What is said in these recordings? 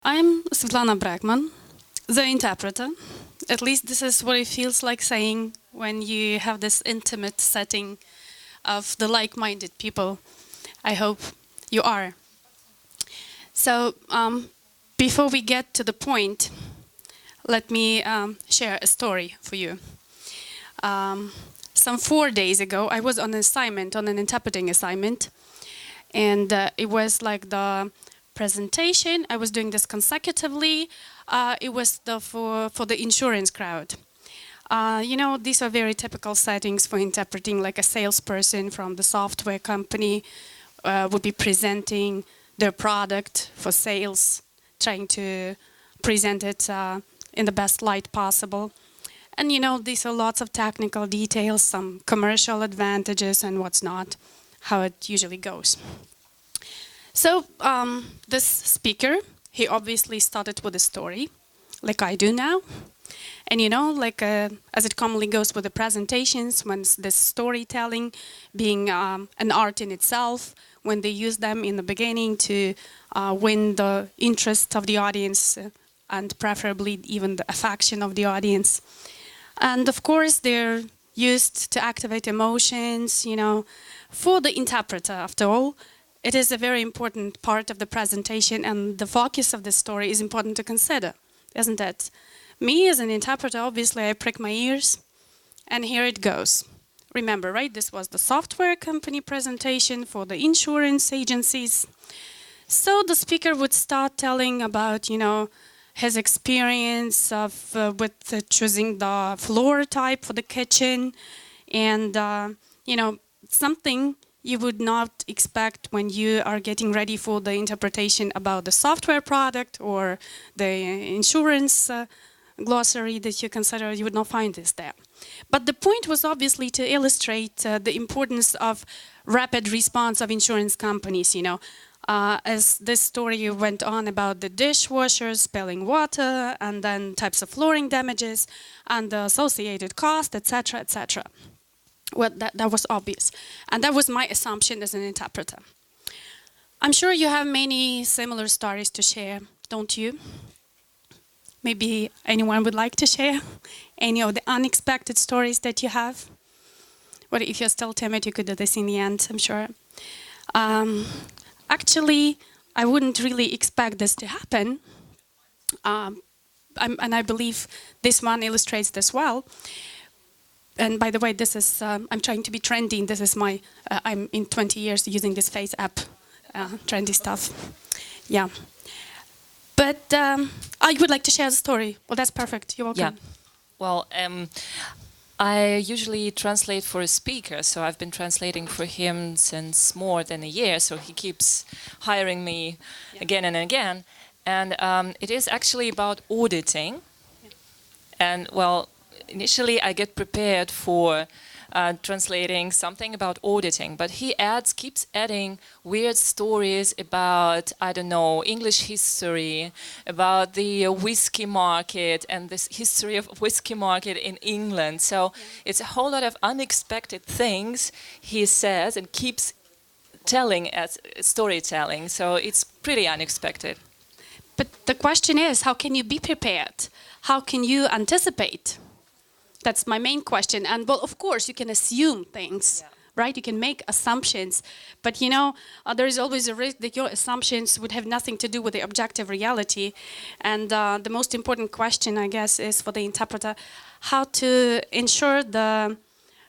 I'm Svitlana Bregman, the interpreter. At least this is what it feels like saying when you have this intimate setting of the like-minded people. I hope you are. So before we get to the point, let me share a story for you. Some 4 days ago, I was on an assignment, on an interpreting assignment, and it was like the presentation. I was doing this consecutively. It was for the insurance crowd. You know, these are very typical settings for interpreting, like a salesperson from the software company would be presenting their product for sales, trying to present it in the best light possible. And you know, these are lots of technical details, some commercial advantages and what's not, how it usually goes. So this speaker, he obviously started with a story, like I do now. And you know, like as it commonly goes with the presentations, when this storytelling being an art in itself, when they use them in the beginning to win the interest of the audience and preferably even the affection of the audience. And of course, they're used to activate emotions, you know, for the interpreter, after all. It is a very important part of the presentation, and the focus of the story is important to consider, isn't it? Me, as an interpreter, obviously, I prick my ears, and here it goes. Remember, right, this was the software company presentation for the insurance agencies. So the speaker would start telling about, you know, his experience of with choosing the floor type for the kitchen, and, you know, something you would not expect when you are getting ready for the interpretation about the software product or the insurance glossary that you consider. You would not find this there. But the point was obviously to illustrate the importance of rapid response of insurance companies, you know, as this story went on about the dishwashers spilling water and then types of flooring damages and the associated cost, etc., etc. Well, that was obvious. And that was my assumption as an interpreter. I'm sure you have many similar stories to share, don't you? Maybe anyone would like to share any of the unexpected stories that you have? Well, if you're still timid, you could do this in the end, I'm sure. Actually, I wouldn't really expect this to happen. And I believe this one illustrates this well. And by the way, this is, I'm trying to be trendy. This is my, I'm in 20 years using this Face app, trendy stuff. Yeah. But I would like to share the story. Well, that's perfect. You're welcome. Yeah. Well, I usually translate for a speaker, so I've been translating for him since more than a year, so he keeps hiring me again and again. And it is actually about auditing. Yeah. And, well, initially, I get prepared for translating something about auditing, but he keeps adding weird stories about, I don't know, English history, about the whiskey market and this history of whiskey market in England. So it's a whole lot of unexpected things he says and keeps telling as storytelling. So it's pretty unexpected. But the question is, how can you be prepared? How can you anticipate? That's my main question. And well, of course, you can assume things, right? You can make assumptions. But you know, there is always a risk that your assumptions would have nothing to do with the objective reality. And the most important question, I guess, is for the interpreter, how to ensure the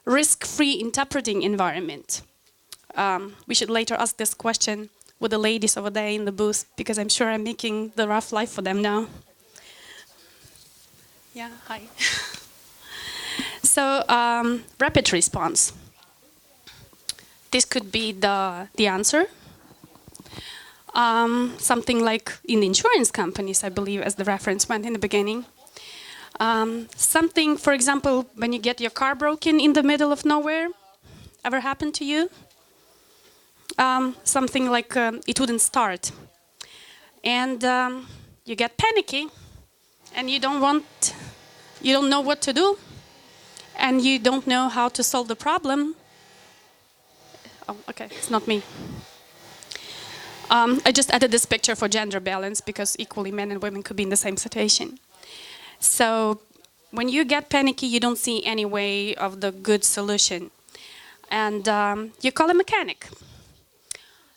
risk-free interpreting environment. We should later ask this question with the ladies over there in the booth, because I'm sure I'm making the rough life for them now. Yeah, hi. So, rapid response. This could be the answer. Something like in insurance companies, I believe, as the reference went in the beginning. Something, for example, when you get your car broken in the middle of nowhere. Ever happened to you? something like it wouldn't start. And you get panicky, and you don't know what to do, and you don't know how to solve the problem. Oh, okay, it's not me. I just added this picture for gender balance because equally men and women could be in the same situation. So when you get panicky, you don't see any way of the good solution. And you call a mechanic.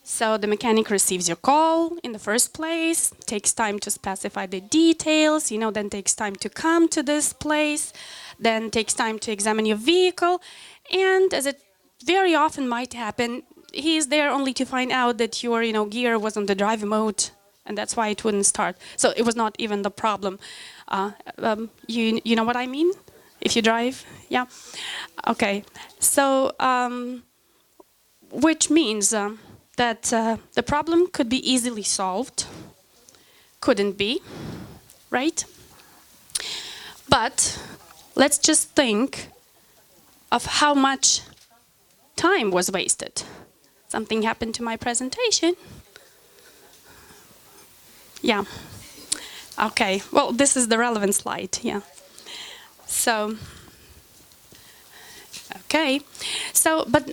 So the mechanic receives your call in the first place, takes time to specify the details, then takes time to come to this place, then takes time to examine your vehicle. And as it very often might happen, he is there only to find out that your gear was on the drive mode, and that's why it wouldn't start. So it was not even the problem. You know what I mean? If you drive, yeah? Okay, so which means that the problem could be easily solved. Couldn't be, right? But let's just think of how much time was wasted. Something happened to my presentation. Yeah. Okay, well, this is the relevant slide, yeah. So, okay. So, but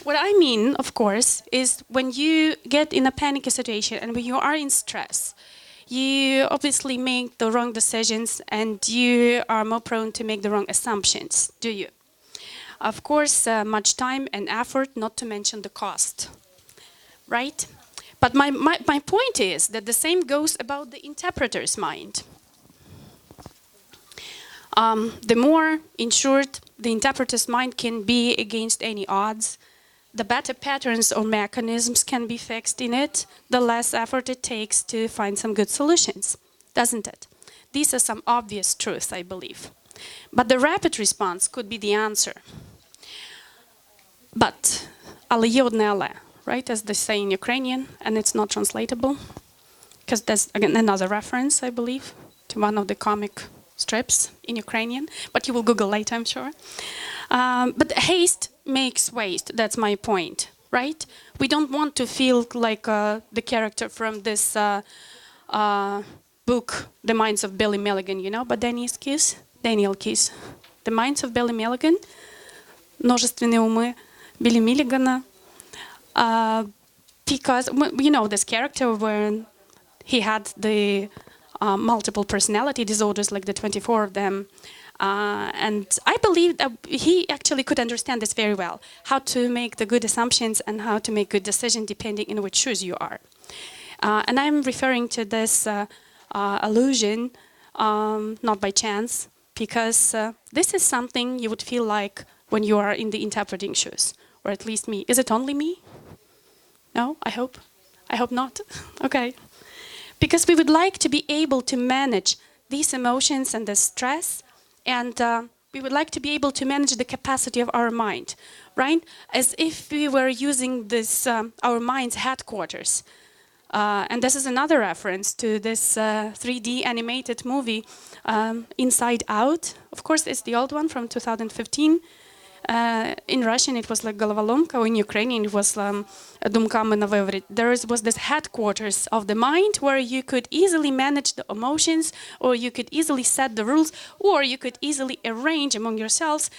what I mean, of course, is when you get in a panicky situation and when you are in stress, you obviously make the wrong decisions and you are more prone to make the wrong assumptions, do you? Of course, much time and effort, not to mention the cost, right? But my point is that the same goes about the interpreter's mind. The more insured the interpreter's mind can be against any odds, the better patterns or mechanisms can be fixed in it, the less effort it takes to find some good solutions, doesn't it? These are some obvious truths, I believe. But the rapid response could be the answer. But, ale jedne ale, right, as they say in Ukrainian, and it's not translatable, because there's, again, another reference, I believe, to one of the comic strips in Ukrainian, but you will Google later, I'm sure. But haste makes waste, that's my point, right? We don't want to feel like the character from this book, The Minds of Billy Milligan, but Daniel Keyes. The Minds of Billy Milligan, множественные умы Билли Миллигана, because this character where he had the multiple personality disorders, like the 24 of them, and I believe that he actually could understand this very well, how to make the good assumptions and how to make good decisions depending in which shoes you are. And I'm referring to this allusion not by chance, because this is something you would feel like when you are in the interpreting shoes, or at least me. Is it only me? No, I hope. I hope not. Okay. Because we would like to be able to manage these emotions and the stress, and we would like to be able to manage the capacity of our mind, right? As if we were using this, our mind's headquarters. And this is another reference to this 3D animated movie, Inside Out. Of course, it's the old one from 2015. In Russian, it was like Головоломка, or in Ukrainian, it was Думками на виворіт. There was this headquarters of the mind where you could easily manage the emotions, or you could easily set the rules, or you could easily arrange among yourselves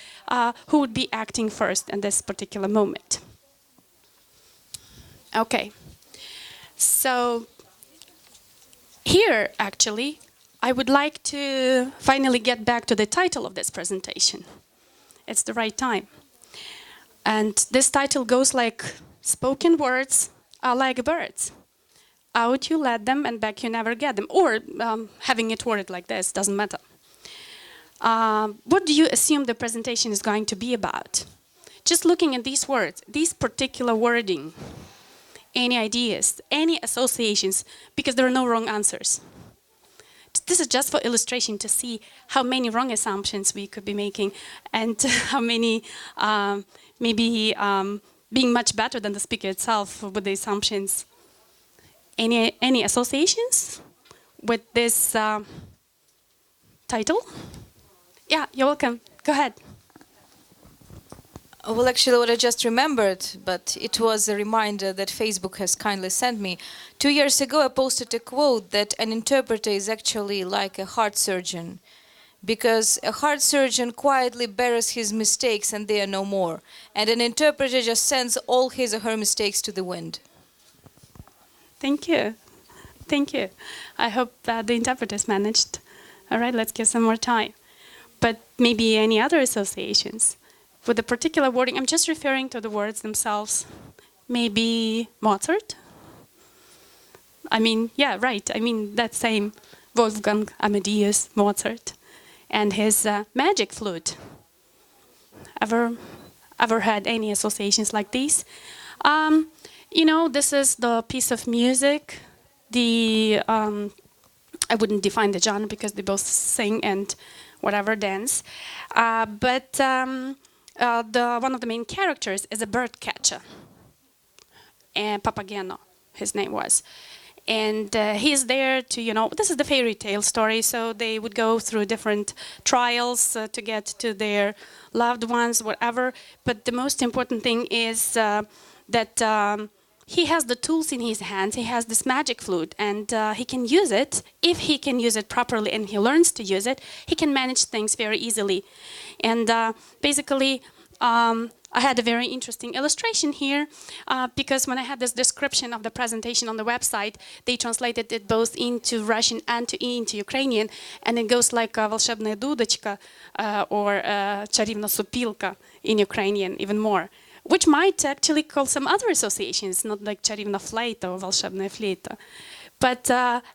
who would be acting first in this particular moment. Okay. So here, actually, I would like to finally get back to the title of this presentation. It's the right time. And this title goes like, spoken words are like birds. Out you let them and back you never get them. Or having it worded like this, doesn't matter. What do you assume the presentation is going to be about? Just looking at these words, these particular wording, any ideas, any associations, because there are no wrong answers. This is just for illustration to see how many wrong assumptions we could be making and how many maybe being much better than the speaker itself with the assumptions. Any associations with this title? Yeah, you're welcome. Go ahead. Well, actually, what I just remembered, but it was a reminder that Facebook has kindly sent me. 2 years ago, I posted a quote that an interpreter is actually like a heart surgeon, because a heart surgeon quietly buries his mistakes and they are no more, and an interpreter just sends all his or her mistakes to the wind. Thank you. Thank you. I hope that the interpreters managed. All right, let's give some more time. But maybe any other associations? With the particular wording, I'm just referring to the words themselves. Maybe Mozart? I mean, yeah, right. I mean, that same Wolfgang Amadeus Mozart and his Magic Flute. Ever had any associations like these? You know, this is the piece of music. I wouldn't define the genre because they both sing and whatever dance. But one of the main characters is a bird catcher. And Papageno, his name was. And he's there to, you know, this is the fairy tale story, so they would go through different trials to get to their loved ones, whatever. But the most important thing is that he has the tools in his hands. He has this magic flute, and he can use it. If he can use it properly and he learns to use it, he can manage things very easily. And basically, I had a very interesting illustration here because when I had this description of the presentation on the website, they translated it both into Russian and into Ukrainian, and it goes like волшебная дудочка or чарівна сопілка in Ukrainian, even more, which might actually call some other associations, not like чарівна флейта or волшебная флейта. But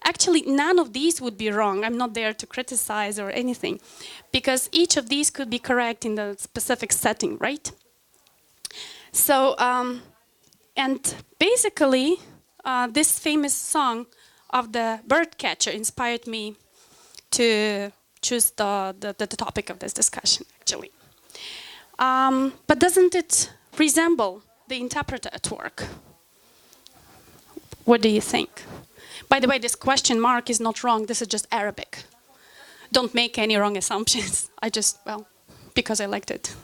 actually, none of these would be wrong. I'm not there to criticize or anything, because each of these could be correct in the specific setting, right? So, and basically, this famous song of the bird catcher inspired me to choose the topic of this discussion, actually. But doesn't it resemble the interpreter at work? What do you think? By the way, this question mark is not wrong. This is just Arabic. Don't make any wrong assumptions. Well, because I liked it.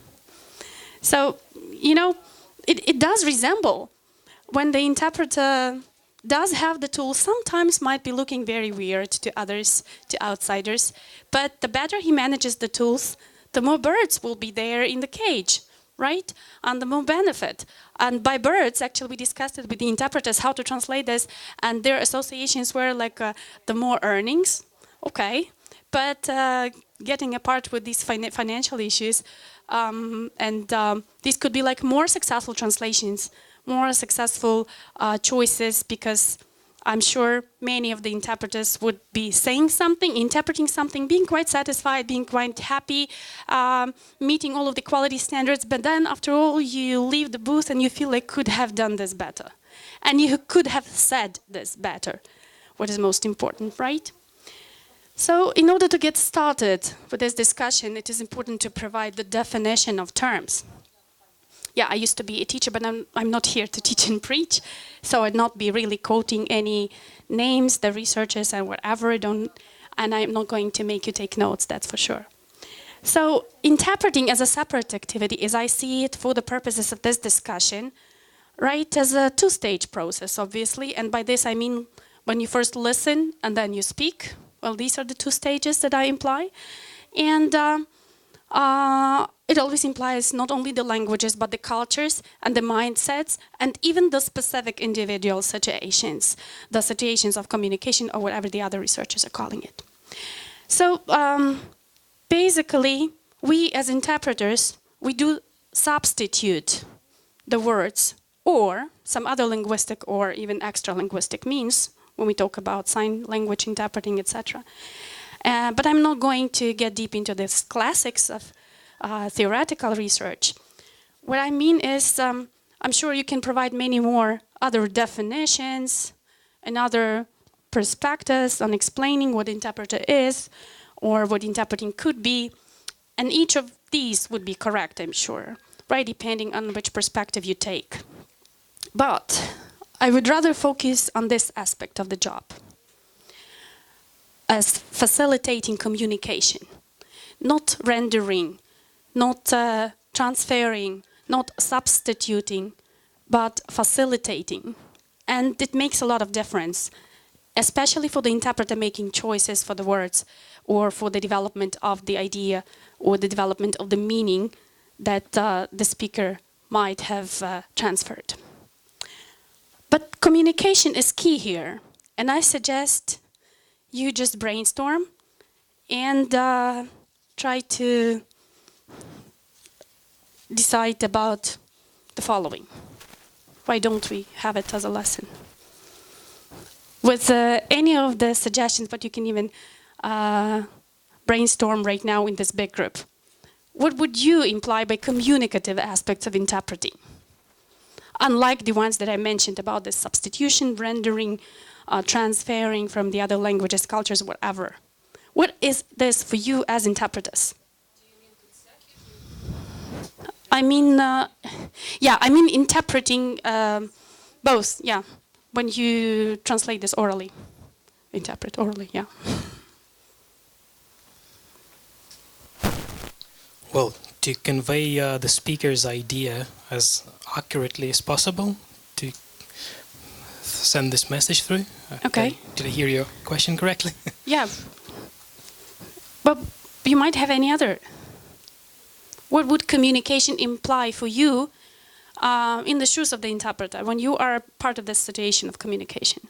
So, you know, it does resemble. When the interpreter does have the tool, sometimes might be looking very weird to others, to outsiders. But the better he manages the tools, the more birds will be there in the cage, right? And the more benefit. And by birds, actually, we discussed it with the interpreters how to translate this, and their associations were like the more earnings, okay, but getting apart with these financial issues, these could be like more successful translations, more successful choices, because I'm sure many of the interpreters would be saying something, interpreting something, being quite satisfied, being quite happy, meeting all of the quality standards, but then after all you leave the booth and you feel like could have done this better. And you could have said this better, what is most important, right? So in order to get started with this discussion, it is important to provide the definition of terms. Yeah, I used to be a teacher, but I'm not here to teach and preach, so I'd not be really quoting any names, the researchers and whatever, and I'm not going to make you take notes, that's for sure. So interpreting as a separate activity, as I see it for the purposes of this discussion, right, as a two-stage process, obviously, and by this I mean when you first listen and then you speak. Well, these are the two stages that I imply. And it always implies not only the languages, but the cultures and the mindsets, and even the specific individual situations, the situations of communication or whatever the other researchers are calling it. So basically, we as interpreters, we do substitute the words or some other linguistic or even extra-linguistic means when we talk about sign language interpreting, etc. But I'm not going to get deep into this classics of theoretical research. What I mean is, I'm sure you can provide many more other definitions and other perspectives on explaining what interpreter is or what interpreting could be. And each of these would be correct, I'm sure, right, depending on which perspective you take. But I would rather focus on this aspect of the job as facilitating communication, not rendering, not transferring, not substituting, but facilitating. And it makes a lot of difference, especially for the interpreter making choices for the words or for the development of the idea or the development of the meaning that the speaker might have transferred. But communication is key here. And I suggest you just brainstorm and try to decide about the following. Why don't we have it as a lesson? With any of the suggestions, but you can even brainstorm right now in this big group. What would you imply by communicative aspects of interpreting? Unlike the ones that I mentioned about the substitution, rendering, transferring from the other languages, cultures, whatever. What is this for you as interpreters? Do you mean consecutive? I mean, yeah, I mean interpreting both, yeah. When you translate this orally, interpret orally, yeah. Well, to convey the speaker's idea as accurately as possible, to send this message through. Okay. Did I hear your question correctly? Yeah. But you might have any other. What would communication imply for you in the shoes of the interpreter when you are part of this situation of communication?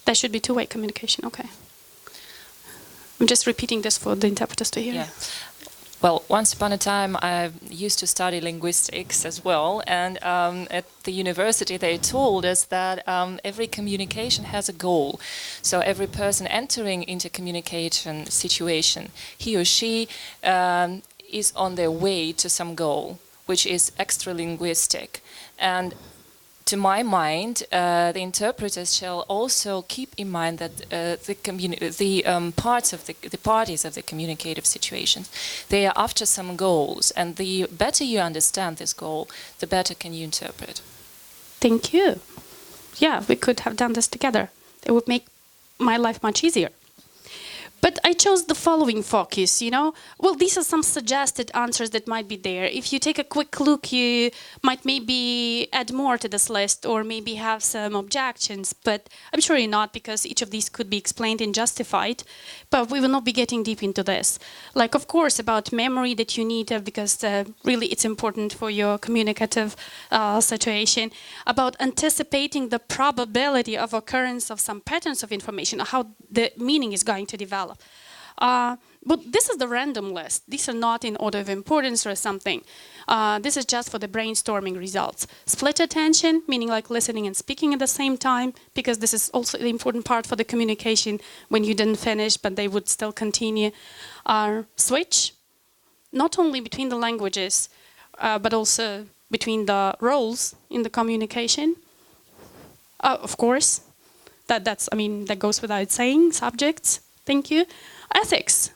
There should be two-way communication, okay. I'm just repeating this for the interpreters to hear. Yeah. Well, once upon a time, I used to study linguistics as well, and at the university they told us that every communication has a goal. So every person entering into communication situation, he or she is on their way to some goal, which is extra-linguistic. And to my mind, the interpreters shall also keep in mind that the parties of the communicative situations, they are after some goals, and the better you understand this goal, the better can you interpret. Thank you. Yeah, we could have done this together. It would make my life much easier. But I chose the following focus, you know. Well, these are some suggested answers that might be there. If you take a quick look, you might maybe add more to this list or maybe have some objections. But I'm sure you're not, because each of these could be explained and justified. But we will not be getting deep into this. Like, of course, about memory that you need because really it's important for your communicative situation. About anticipating the probability of occurrence of some patterns of information, how the meaning is going to develop. But this is the random list. These are not in order of importance or something. This is just for the brainstorming results. Split attention, meaning like listening and speaking at the same time, because this is also the important part for the communication when you didn't finish, but they would still continue. Switch, not only between the languages, but also between the roles in the communication. Of course, that goes without saying. Subjects. Thank you. Ethics.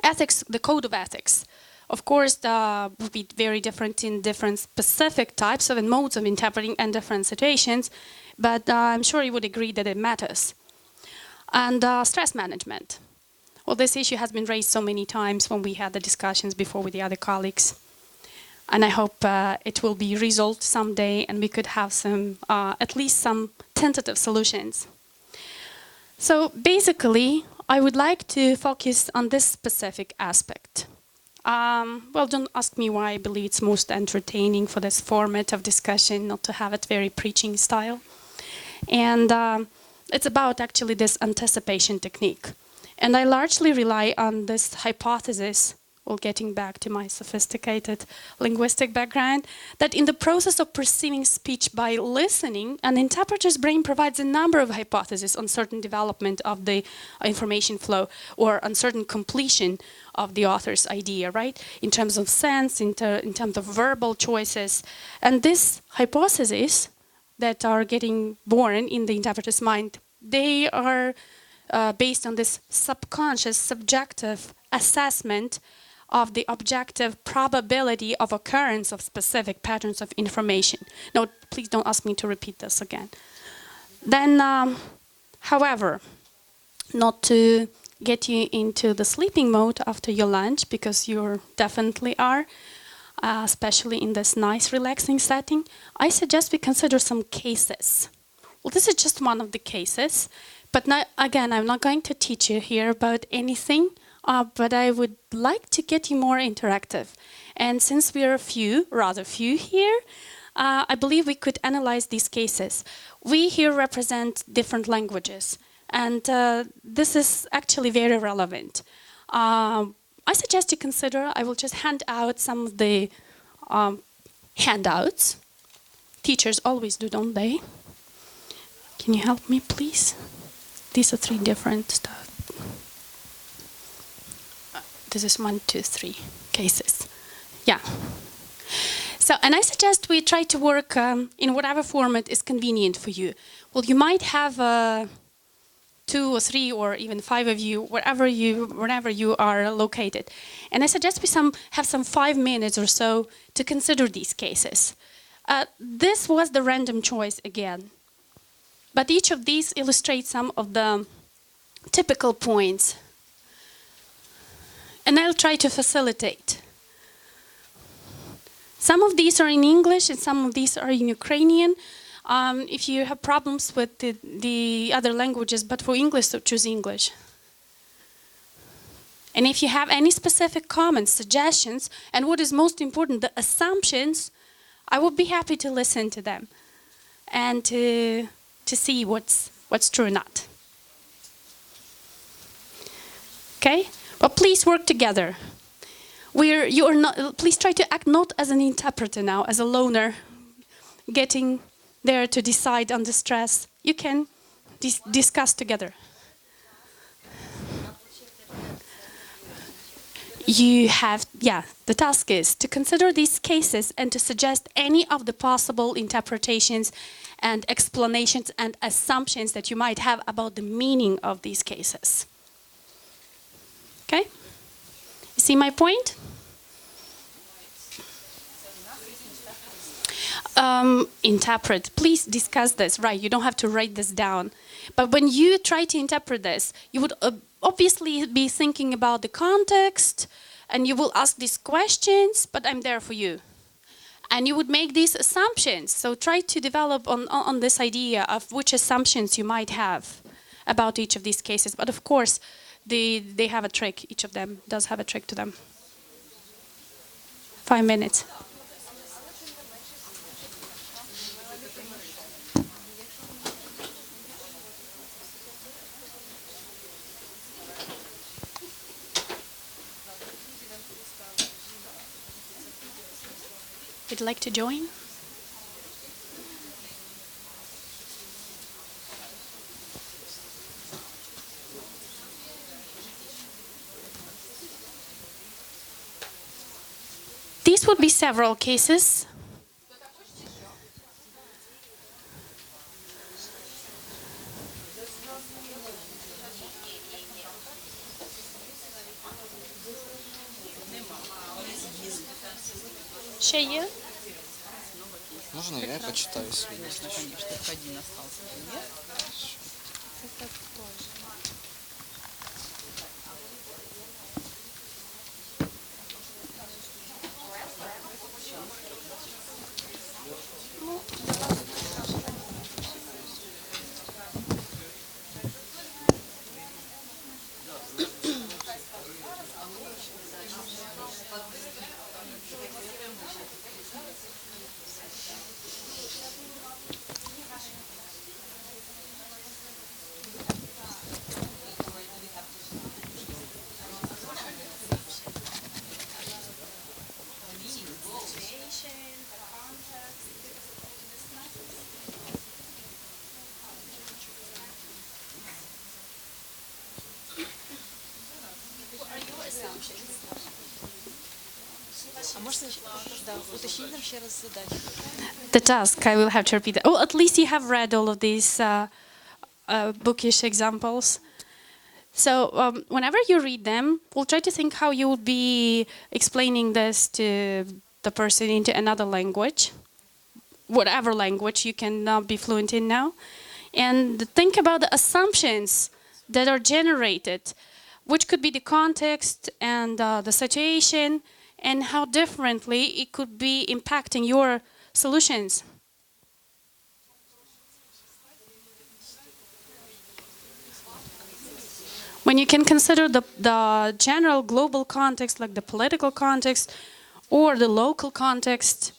Ethics, the code of ethics. Of course, would be very different in different specific types of and modes of interpreting and different situations, but I'm sure you would agree that it matters. And stress management. Well, this issue has been raised so many times when we had the discussions before with the other colleagues. And I hope it will be resolved someday and we could have some, at least some tentative solutions. So basically, I would like to focus on this specific aspect. Well, don't ask me why I believe it's most entertaining for this format of discussion, not to have it very preaching style. And it's about actually this anticipation technique. And I largely rely on this hypothesis, well, getting back to my sophisticated linguistic background, that in the process of perceiving speech by listening, an interpreter's brain provides a number of hypotheses on certain development of the information flow or on certain completion of the author's idea, right? In terms of sense, in terms of verbal choices. And these hypotheses that are getting born in the interpreter's mind, they are based on this subconscious, subjective assessment of the objective probability of occurrence of specific patterns of information. No, please don't ask me to repeat this again. Then, however, not to get you into the sleeping mode after your lunch, because you definitely are, especially in this nice relaxing setting, I suggest we consider some cases. Well, this is just one of the cases, but again, I'm not going to teach you here about anything, but I would like to get you more interactive. And since we are rather few here, I believe we could analyze these cases. We here represent different languages, and this is actually very relevant. I suggest you consider, I will just hand out some of the handouts. Teachers always do, don't they? Can you help me, please? These are 3 different stuff. This is 1, 2, 3 cases. Yeah. So, and I suggest we try to work in whatever format is convenient for you. Well, you might have 2 or 3 or even 5 of you, wherever you are located. And I suggest we have some 5 minutes or so to consider these cases. This was the random choice again. But each of these illustrates some of the typical points. And I'll try to facilitate. Some of these are in English and some of these are in Ukrainian. If you have problems with the other languages, but for English, so choose English. And if you have any specific comments, suggestions, and what is most important, the assumptions, I would be happy to listen to them and to see what's true or not. Okay? But please work together. Please try to act not as an interpreter now, as a loner, getting there to decide under stress. You can discuss together. The task is to consider these cases and to suggest any of the possible interpretations and explanations and assumptions that you might have about the meaning of these cases. Okay? You see my point? Interpret. Please discuss this. Right, you don't have to write this down. But when you try to interpret this, you would obviously be thinking about the context, and you will ask these questions, but I'm there for you. And you would make these assumptions. So try to develop on this idea of which assumptions you might have about each of these cases. But of course, they have a trick. Each of them does have a trick to them. 5 minutes. Would you like to join? These would be several cases. Ще є? Можно я почитаю свой? Конечно, только один остался. Нет? The task, I will have to repeat that. Oh, at least you have read all of these bookish examples. So whenever you read them, we'll try to think how you would be explaining this to the person into another language, whatever language you can be fluent in now. And think about the assumptions that are generated which could be the context and the situation, and how differently it could be impacting your solutions. When you can consider the general global context, like the political context or the local context.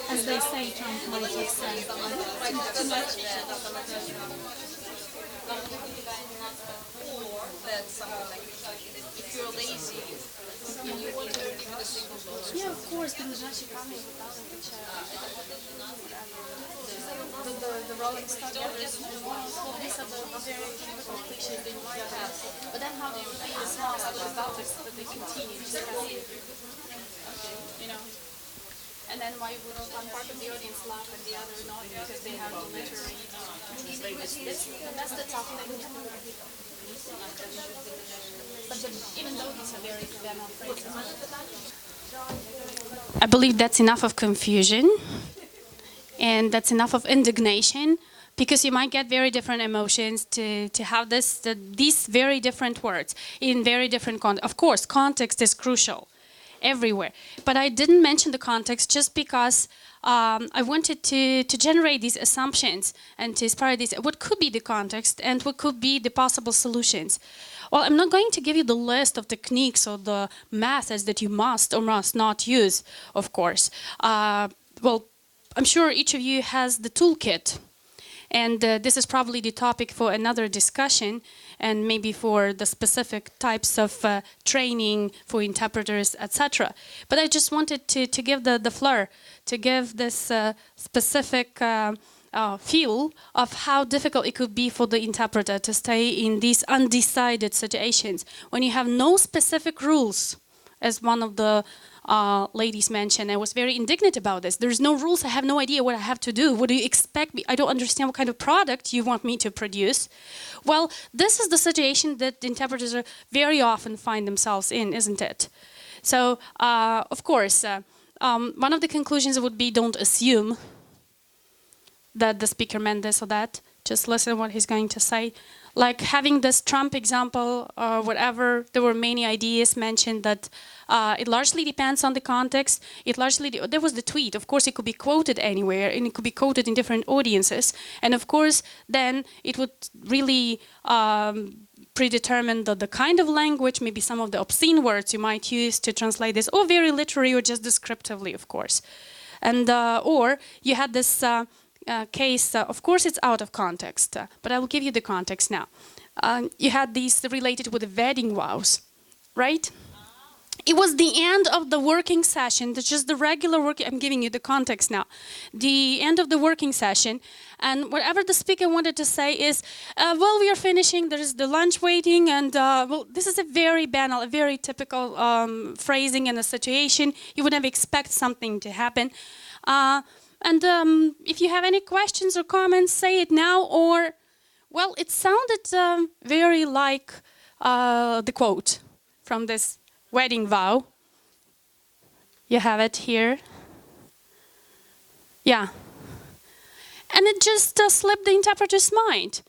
As they say, Trump might have said. Yeah, of course, the rolling stock. These are the very typical cliches they might have. But then how do you repeat this house without it so that they continue to discuss it? You know? And then why would one part of the audience laugh and the other not because they have the literary... That's the tough thing. But even though these are very banal phrases, I believe that's enough of confusion and that's enough of indignation, because you might get very different emotions to have these very different words in very different context. Of course, context is crucial everywhere, but I didn't mention the context just because I wanted to generate these assumptions and to inspire these, what could be the context and what could be the possible solutions. Well, I'm not going to give you the list of techniques or the methods that you must or must not use, of course. Well, I'm sure each of you has the toolkit, and this is probably the topic for another discussion, and maybe for the specific types of training for interpreters, etc. But I just wanted to give the flair, to give this specific feel of how difficult it could be for the interpreter to stay in these undecided situations when you have no specific rules, as one of the ladies mentioned. I was very indignant about this. There's no rules. I have no idea what I have to do. What do you expect me? I don't understand what kind of product you want me to produce. Well, this is the situation that interpreters are very often find themselves in, isn't it? So, of course, one of the conclusions would be don't assume that the speaker meant this or that. Just listen to what he's going to say. Like having this Trump example or whatever, there were many ideas mentioned that it largely depends on the context. There was the tweet. Of course, it could be quoted anywhere and it could be quoted in different audiences. And of course, then it would really predetermine the kind of language, maybe some of the obscene words you might use to translate this, or very literary or just descriptively, of course. And or you had this case, of course it's out of context, but I will give you the context now. You had these related with the wedding vows, right? It was the end of the working session, that's just the regular work, I'm giving you the context now. The end of the working session, and whatever the speaker wanted to say is, well, we are finishing, there is the lunch waiting, and well, this is a very banal, a very typical phrasing in a situation. You would never expect something to happen. And if you have any questions or comments, say it now, or, well, it sounded very like the quote from this wedding vow. You have it here. Yeah. And it just slipped the interpreter's mind.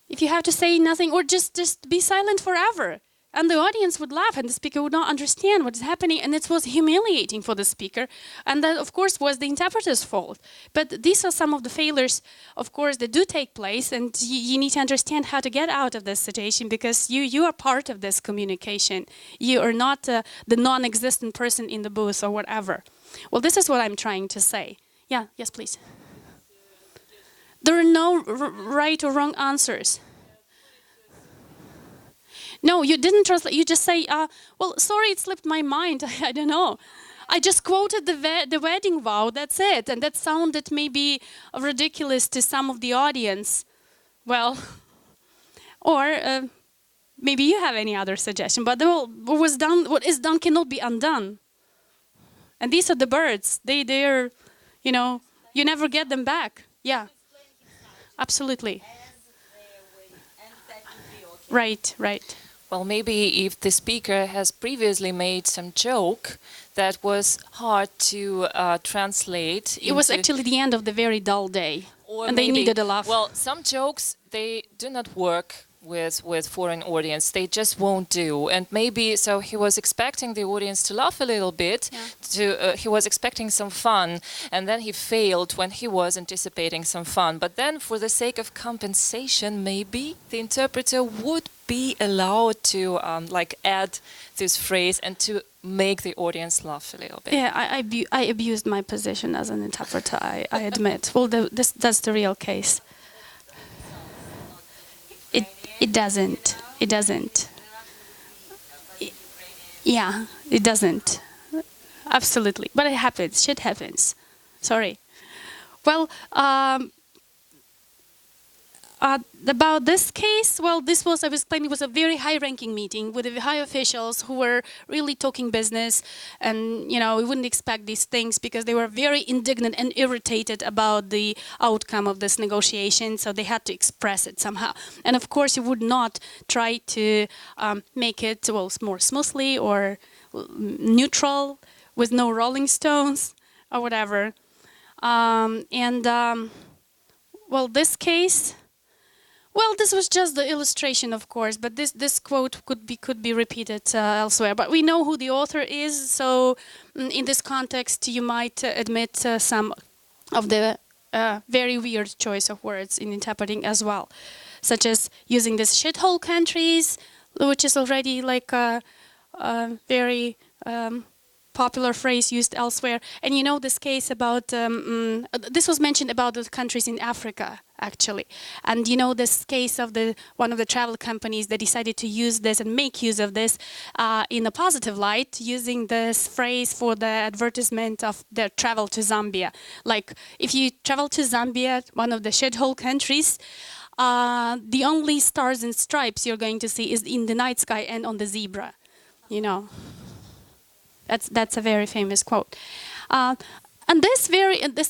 If you have to say nothing, or just be silent forever. And the audience would laugh and the speaker would not understand what is happening, and it was humiliating for the speaker. And that, of course, was the interpreter's fault. But these are some of the failures, of course, that do take place, and you need to understand how to get out of this situation, because you are part of this communication. You are not the non-existent person in the booth or whatever. Well, this is what I'm trying to say. Yeah, yes, please. There are no right or wrong answers. No, you didn't translate. You just say, well, sorry, it slipped my mind. I don't know. I just quoted the wedding vow, that's it. And that sounded maybe ridiculous to some of the audience. Well, or maybe you have any other suggestion, but what is done cannot be undone. And these are the birds. They're, you know, you never get them back. Yeah, absolutely. Right, right. Well, maybe if the speaker has previously made some joke that was hard to translate. It was actually the end of the very dull day, and they needed a laugh. Well, some jokes, they do not work with foreign audience. They just won't do. And maybe, so he was expecting the audience to laugh a little bit. Yeah. He was expecting some fun, and then he failed when he was anticipating some fun. But then, for the sake of compensation, maybe the interpreter would be allowed to add this phrase and to make the audience laugh a little bit. Yeah, I abused my position as an interpreter, I admit. Well, that's the real case. It doesn't. It doesn't. Yeah, it doesn't. Absolutely. But it happens. Shit happens. Sorry. Well, about this case, well, this was, I was claiming, was a very high-ranking meeting with the high officials who were really talking business, and you know, we wouldn't expect these things because they were very indignant and irritated about the outcome of this negotiation, so they had to express it somehow. And of course, you would not try to make it, well, more smoothly or neutral with no Rolling Stones or whatever. Well, this case. Well, this was just the illustration, of course, but this quote could be repeated elsewhere. But we know who the author is, so in this context, you might admit some of the very weird choice of words in interpreting as well, such as using this shithole countries, which is already like a very popular phrase used elsewhere. And you know this case about, this was mentioned about the countries in Africa, actually. And you know this case of one of the travel companies that decided to use this and make use of this in a positive light, using this phrase for the advertisement of their travel to Zambia. Like, if you travel to Zambia, one of the shithole countries, the only stars and stripes you're going to see is in the night sky and on the zebra, you know. That's a very famous quote. And this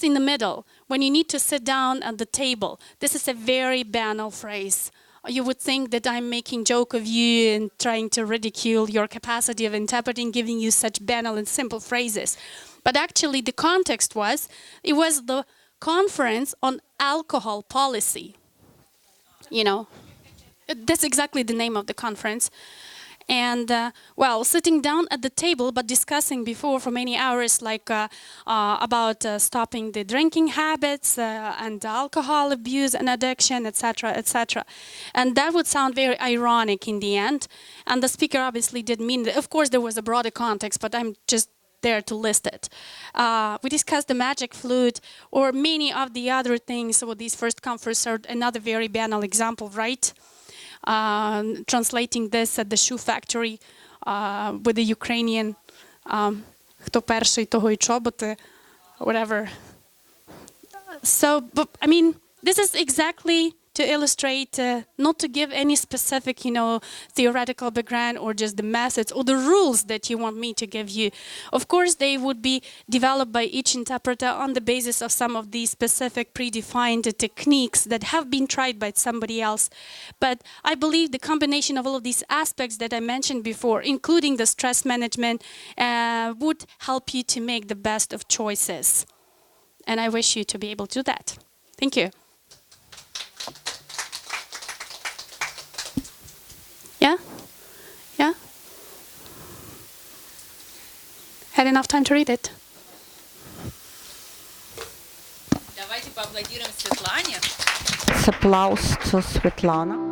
in the middle, when you need to sit down at the table, this is a very banal phrase. You would think that I'm making joke of you and trying to ridicule your capacity of interpreting, giving you such banal and simple phrases. But actually the context was, it was the conference on alcohol policy. You know, that's exactly the name of the conference. And, well, sitting down at the table, but discussing before for many hours, like about stopping the drinking habits and alcohol abuse and addiction, etc., etc. And that would sound very ironic in the end. And the speaker obviously did mean that. Of course, there was a broader context, but I'm just there to list it. We discussed the Magic Flute or many of the other things. So these first conferences are another very banal example, right? Translating this at the shoe factory with the Ukrainian хто перший, того й чоботи, whatever. So, but I mean, this is exactly to illustrate, not to give any specific, you know, theoretical background or just the methods or the rules that you want me to give you. Of course, they would be developed by each interpreter on the basis of some of these specific predefined techniques that have been tried by somebody else. But I believe the combination of all of these aspects that I mentioned before, including the stress management, would help you to make the best of choices. And I wish you to be able to do that. Thank you. Yeah? Yeah? Had enough time to read it. Давайте поаплодируем Светлане. Applause to Svitlana.